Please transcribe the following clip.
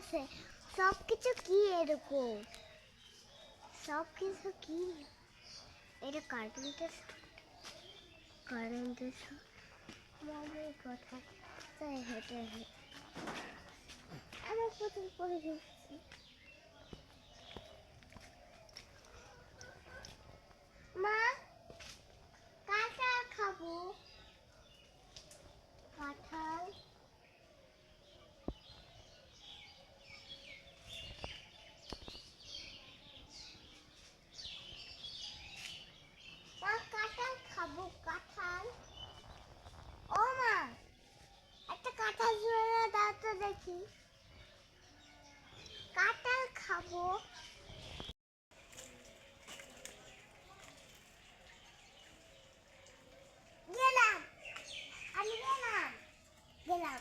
আছে সব কিছু কি এরকম সব কিছু কি এটা কারেন্টের মামের কথা তাই হেঁটে আমার প্রথম পড়ে গেছি মা কাঁঠাল খাবো কাঁঠাল কাঁঠাল খাবো কাঁঠাল ও মা একটা কাঁঠাল জোড়া দাও তো দেখি কাঁঠাল খাবো গেলাম আমি গেলাম